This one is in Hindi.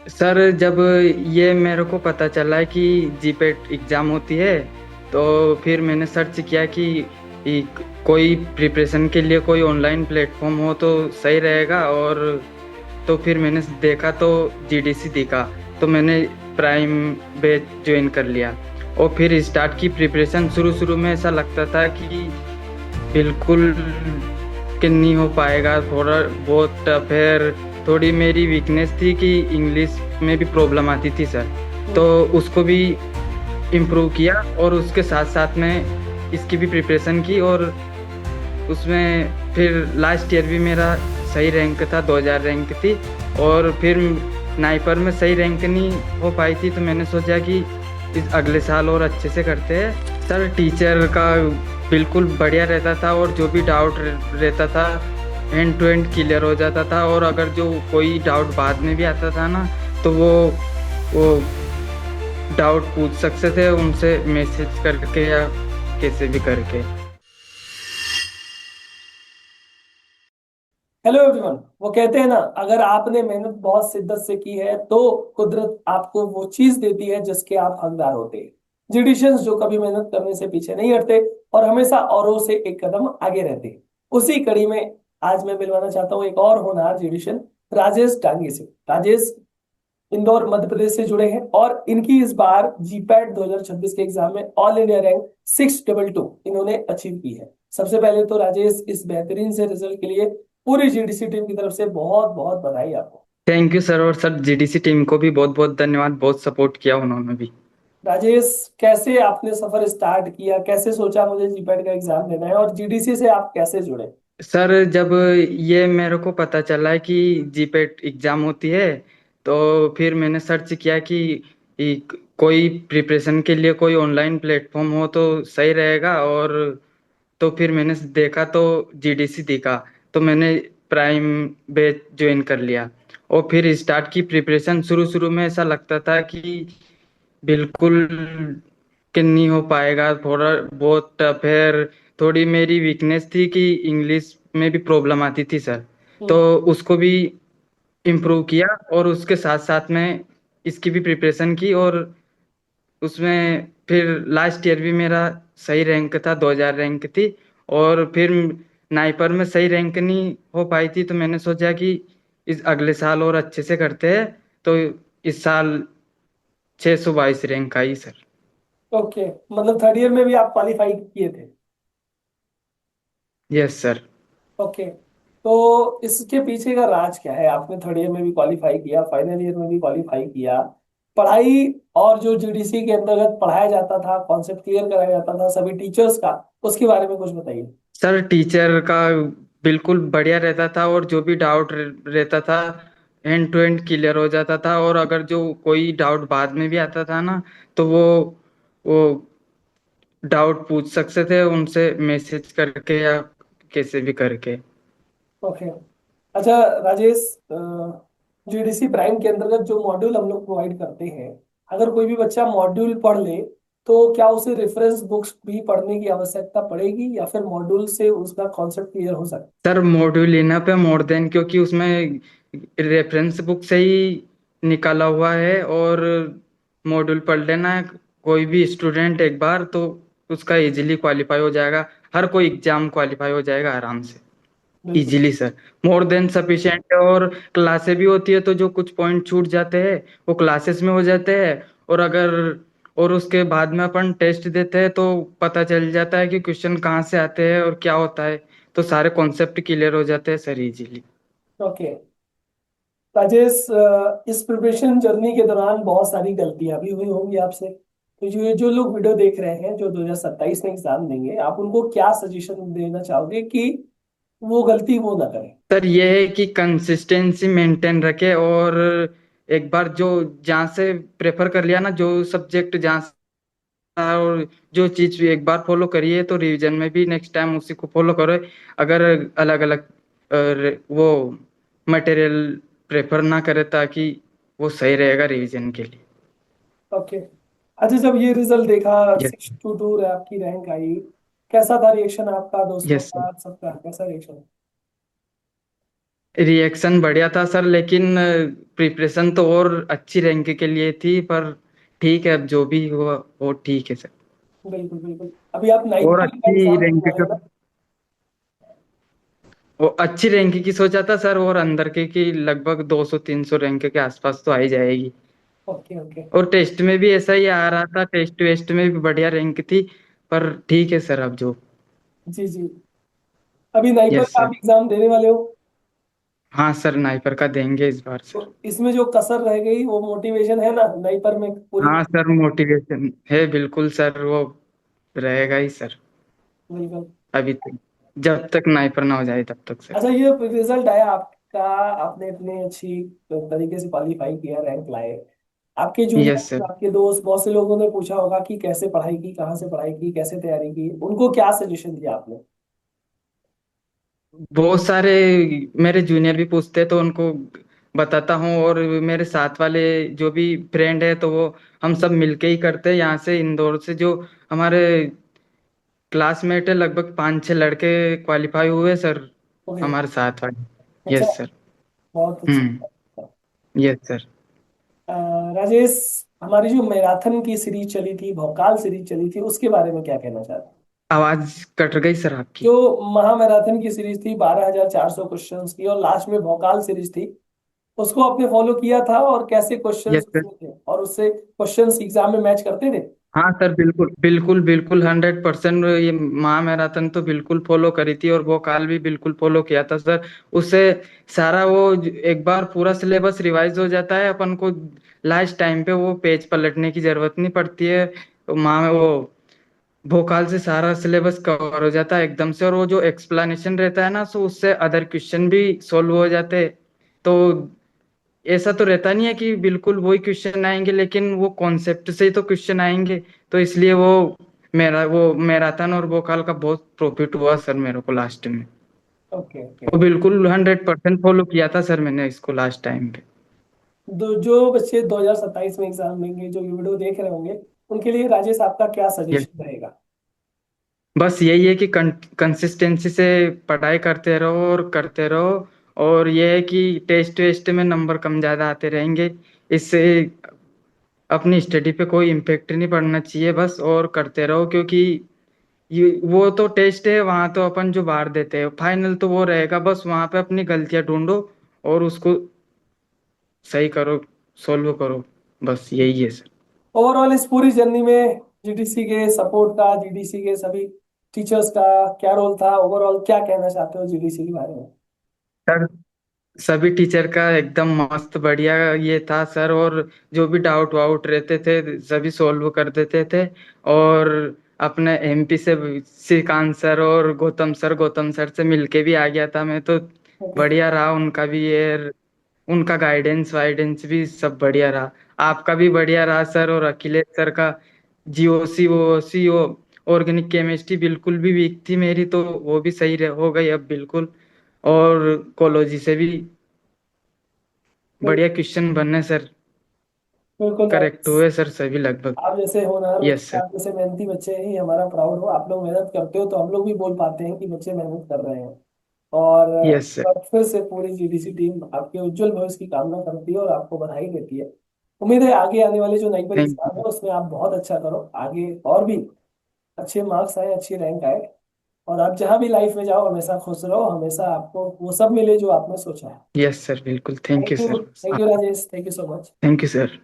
सर जब ये मेरे को पता चला कि जीपेट एग्ज़ाम होती है, तो फिर मैंने सर्च किया कि ई- कोई प्रिपरेशन के लिए कोई ऑनलाइन प्लेटफॉर्म हो तो सही रहेगा। और तो फिर मैंने देखा तो जीडीसी दिखा, तो मैंने प्राइम बैच ज्वाइन कर लिया। और फिर स्टार्ट की प्रिपरेशन। शुरू शुरू में ऐसा लगता था कि बिल्कुल कि नहीं हो पाएगा, थोड़ा बहुत टफ है। थोड़ी मेरी वीकनेस थी कि इंग्लिश में भी प्रॉब्लम आती थी सर, तो हम्म। उसको भी इम्प्रूव किया। और उसके साथ साथ में इसकी भी प्रिपरेशन की। और उसमें फिर लास्ट ईयर भी मेरा सही रैंक था, 2000 रैंक थी। और फिर नाइपर में सही रैंक नहीं हो पाई थी, तो मैंने सोचा कि इस अगले साल और अच्छे से करते हैं। सर टीचर का बिल्कुल बढ़िया रहता था, और जो भी डाउट रहता था एंड टू एंड क्लियर हो जाता था। और अगर जो कोई डाउट बाद में भी आता था ना, तो वो डाउट पूछ सकते थे उनसे मैसेज करके या कैसे भी करके। Hello everyone. वो कहते हैं ना, अगर आपने मेहनत बहुत शिद्दत से की है तो कुदरत आपको वो चीज देती है जिसके आप हकदार होते हैं। जिडिशियंस जो कभी मेहनत करने से पीछे नहीं हटते और हमेशा औरों से एक कदम आगे रहते हैं। उसी कड़ी में आज मैं मिलवाना चाहता हूँ एक और होनहार जिडिशियन, राजेश डांगी से। राजेश इंदौर मध्य प्रदेश से जुड़े हैं और इनकी इस बार जीपैट 2026 के एग्जाम में ऑल इंडिया रैंक 622 इन्होंने अचीव की है। सबसे पहले तो राजेश, इस बेहतरीन से रिजल्ट के लिए पूरी जीडीसी टीम की तरफ से बहुत बहुत बधाई आपको। Thank you sir. और सर जीडीसी टीम को भी बहुत बहुत धन्यवाद, बहुत सपोर्ट किया उन्होंने भी। राजेश, कैसे आपने सफर स्टार्ट किया, कैसे सोचा मुझे जीपैट का एग्जाम देना है और जीडीसी से आप कैसे जुड़े? सर जब ये मेरे को पता चला कि जीपेट एग्ज़ाम होती है, तो फिर मैंने सर्च किया कि कोई प्रिपरेशन के लिए कोई ऑनलाइन प्लेटफॉर्म हो तो सही रहेगा। और तो फिर मैंने देखा तो जीडीसी दिखा, तो मैंने प्राइम बैच ज्वाइन कर लिया। और फिर स्टार्ट की प्रिपरेशन। शुरू शुरू में ऐसा लगता था कि बिल्कुल कि नहीं हो पाएगा, थोड़ा बहुत टफ है। थोड़ी मेरी वीकनेस थी कि इंग्लिश में भी प्रॉब्लम आती थी सर, तो हम्म। उसको भी इम्प्रूव किया। और उसके साथ साथ में इसकी भी प्रिपरेशन की। और उसमें फिर लास्ट ईयर भी मेरा सही रैंक था, 2000 रैंक थी। और फिर नाइपर में सही रैंक नहीं हो पाई थी, तो मैंने सोचा कि इस अगले साल और अच्छे से करते हैं। तो इस साल 622 रैंक आई सर। ओके, मतलब थर्ड ईयर में भी आप क्वालिफाई किए थे? Yes sir. ओके, तो इसके पीछे का राज क्या है? आपने थर्ड ईयर में भी क्वालिफाई किया, फाइनल ईयर में भी क्वालिफाई किया। पढ़ाई और जो जीडीसी के अंतर्गत पढ़ाया जाता था, कॉन्सेप्ट क्लियर कराया जाता था सभी टीचर्स का, उसके बारे में कुछ बताइए। सर टीचर का बिल्कुल बढ़िया रहता था, और जो भी डाउट रहता था एंड टू एंड क्लियर हो जाता था। और अगर जो कोई डाउट बाद में भी आता था ना, तो वो डाउट पूछ सकते थे उनसे मैसेज करके या कैसे भी करके। ओके। अच्छा राजेश, जीडीसी प्राइम के अंतर्गत जो मॉड्यूल हम लोग प्रोवाइड करते हैं, अगर कोई भी बच्चा मॉड्यूल पढ़ ले तो क्या उसे रेफरेंस बुक्स भी पढ़ने की आवश्यकता पड़ेगी या फिर मॉड्यूल से उसका कॉन्सेप्ट क्लियर हो सकता सर मॉड्यूल लेना पे मोर देन, क्योंकि उसमें रेफरेंस बुक से ही निकाला हुआ है। और मॉड्यूल पढ़ लेना है कोई भी स्टूडेंट एक बार, तो उसका इजीली क्वालिफाई हो जाएगा। हर कोई एग्जाम क्वालिफाई हो जाएगा आराम से, है? बिल्कुल। Easily sir. More than sufficient है। और क्लासे भी होती है, तो जो कुछ पॉइंट छूट जाते हैं वो क्लासेस में हो जाते हैं। और अगर और उसके बाद में अपन टेस्ट देते हैं, तो पता चल जाता है कि क्वेश्चन कहाँ से आते हैं और क्या होता है। तो सारे कॉन्सेप्ट क्लियर हो जाते हैं सर इजीली। ओके राजेश, इस प्रिपरेशन जर्नी के दौरान बहुत सारी गलतियां भी हुई होंगी आपसे, तो ये जो लोग वीडियो देख रहे हैं जो 2027 में एग्जाम देंगे, आप उनको क्या सजेशन देना चाहोगे कि वो गलती वो ना करें? सर ये है कि कंसिस्टेंसी मेंटेन रखे। और एक बार जो जहाँ से प्रेफर कर लिया ना, जो सब्जेक्ट जहाँ से, और जो चीज एक बार फॉलो करिए, तो रिवीजन में भी नेक्स्ट टाइम उसी को फॉलो करो। अगर अलग अलग वो मटेरियल प्रेफर ना करे, ताकि वो सही रहेगा रिवीजन के लिए। ओके। अच्छा, जब ये रिजल्ट देखा, यस। 622 आपकी रैंक आई, कैसा था रिएक्शन आपका, दोस्तों यस सर। का, सबका कैसा रिएक्शन? रिएक्शन बढ़िया था सर, लेकिन प्रिपरेशन तो और अच्छी रैंक के लिए थी, पर ठीक है, अब जो भी हुआ वो ठीक है सर। बिल्कुल बिल्कुल। अभी आप और नाइपर का अच्छी एग्जाम रैंक देने वाले का, हैं ना? वो अच्छी रैंक की सोचा था सर, और अंदर के की लगभग 200-300 रैंक के आसपास तो आ ही जाएगी। Okay okay. और टेस्ट में भी ऐसा ही आ रहा था, टेस्ट वेस्ट में भी बढ़िया रैंक थी। पर ठीक है सर, अब जो। जी जी। अभी नाइपर यस का आप सर। एग्जाम देने वाले हो? हाँ सर, नाइपर का देंगे इस बार तो सर। इसमें जो कसर रह गई वो मोटिवेशन है ना नाइपर में पूरी? हाँ सर, मोटिवेशन है बिल्कुल सर, वो रहेगा ही सर। बिल्कुल। अभी तक, जब तक नाइपर ना हो जाए तब तक सर। अच्छा, ये रिजल्ट आया आपका, आपने इतनी अच्छी तरीके से क्वालिफाई किया, रैंक लाए। आपके यस जूनियर, सर। आपके दोस्त, बहुत से लोगों ने पूछा होगा कि कैसे पढ़ाई की, कहाँ से पढ़ाई की, कैसे तैयारी की, उनको क्या सजेशन दिया आपने? बहुत सारे मेरे जूनियर भी पूछते हैं तो उनको बताता हूँ, और मेरे साथ वाले जो भी फ्रेंड है तो वो हम सब मिलके ही करते हैं। यहाँ से इंदौर से जो हमारे क्लासमेट है, लगभग 5-6 लड़के क्वालिफाई हुए सर, ओके। हमारे साथ वाले। अच्छा। Yes sir. बहुत हम्म। अच्छा। Yes sir. अ, राजेश, हमारी जो मैराथन की सीरीज चली थी, भौकाल सीरीज चली थी, उसके बारे में क्या कहना चाहते हैं? आवाज कट गई सर आपकी। जो महा मैराथन की सीरीज थी, 12,400 क्वेश्चंस की, और लास्ट में भौकाल सीरीज थी, उसको आपने फॉलो किया था? और कैसे क्वेश्चंस यस सर। उसमें थे, और उससे क्वेश्चंस एग्जाम में मैच करते थे? हाँ सर, बिल्कुल बिल्कुल बिल्कुल 100%। ये महा मैराथन तो बिल्कुल फॉलो करी थी, और वो काल भी बिल्कुल फॉलो किया था सर। उससे सारा वो एक बार पूरा सिलेबस रिवाइज हो जाता है अपन को। लास्ट टाइम पे वो पेज पलटने की जरूरत नहीं पड़ती है। तो महा में वो भोकाल से सारा सिलेबस कवर हो जाता है एकदम से, और वो जो एक्सप्लेनेशन रहता है ना, सो उससे अदर क्वेश्चन भी सोल्व हो जाते हैं। तो ऐसा तो रहता नहीं है कि बिल्कुल वही क्वेश्चन आएंगे, लेकिन वो कॉन्सेप्ट से ही तो क्वेश्चन आएंगे। तो इसलिए वो मैराथन और भोकाल का बहुत प्रॉफिट हुआ सर मेरे को लास्ट में। Okay okay. वो बिल्कुल 100% फॉलो किया था सर मैंने इसको लास्ट टाइम पे। जो बच्चे 2027 में एग्जाम देंगे, जो ये वीडियो देख रहे होंगे, उनके लिए राजेश आपका क्या Yes। सजेशन रहेगा? बस यही है कि कंसिस्टेंसी से पढ़ाई करते रहो और करते रहो। और ये है कि टेस्ट वेस्ट में नंबर कम ज्यादा आते रहेंगे, इससे अपनी स्टडी पे कोई इम्पेक्ट नहीं पड़ना चाहिए। बस और करते रहो, क्योंकि ये वो तो टेस्ट है, वहां तो अपन जो बाहर देते हैं, फाइनल तो वो रहेगा। बस वहां पे अपनी गलतियां ढूंढो और उसको सही करो, सोल्व करो। बस यही है सर। ओवरऑल इस पूरी जर्नी में जीडीसी के सपोर्ट का, जीडीसी के सभी टीचर्स का क्या रोल था? ओवरऑल क्या कहना चाहते हो जीडीसी के बारे में? सर, सभी टीचर का एकदम मस्त बढ़िया ये था सर, और जो भी डाउट वाउट रहते थे सभी सोल्व कर देते थे। और अपने एमपी से श्रीकांत सर और गौतम सर से मिलके भी आ गया था मैं तो। ओके। बढ़िया रहा उनका भी ये, उनका गाइडेंस वाइडेंस भी सब बढ़िया रहा। आपका भी बढ़िया रहा सर, और अखिलेश सर का जीओसी वो ऑर्गेनिक केमिस्ट्री बिल्कुल भी वीक थी मेरी, तो वो भी सही हो गई अब बिल्कुल। और कोलोजी से भी बढ़िया क्वेश्चन बनने सर, बिल्कुल करेक्ट राइट। हुए सर सभी लगभग। आप जैसे होनहार यस बच्चे, सर। आप जैसे मेहनती बच्चे ही हमारा प्राउड हो। आप लोग मेहनत करते हो तो हम लोग भी बोल पाते हैं कि बच्चे मेहनत कर रहे हैं। और यस सर। फिर से पूरी जीडीसी टीम आपके उज्जवल भविष्य की कामना करती है और आपको बधाई देती है। उम्मीद है आगे आने वाले जो नाइपर थैंक एग्जाम यू। है उसमें आप बहुत अच्छा करो, आगे और भी अच्छे मार्क्स आए, अच्छी रैंक आए, और आप जहाँ भी लाइफ में जाओ हमेशा खुश रहो, हमेशा आपको वो सब मिले जो आपने सोचा है। यस सर, बिल्कुल। Thank you sir. Thank you Rajesh, thank you so much. Thank you sir.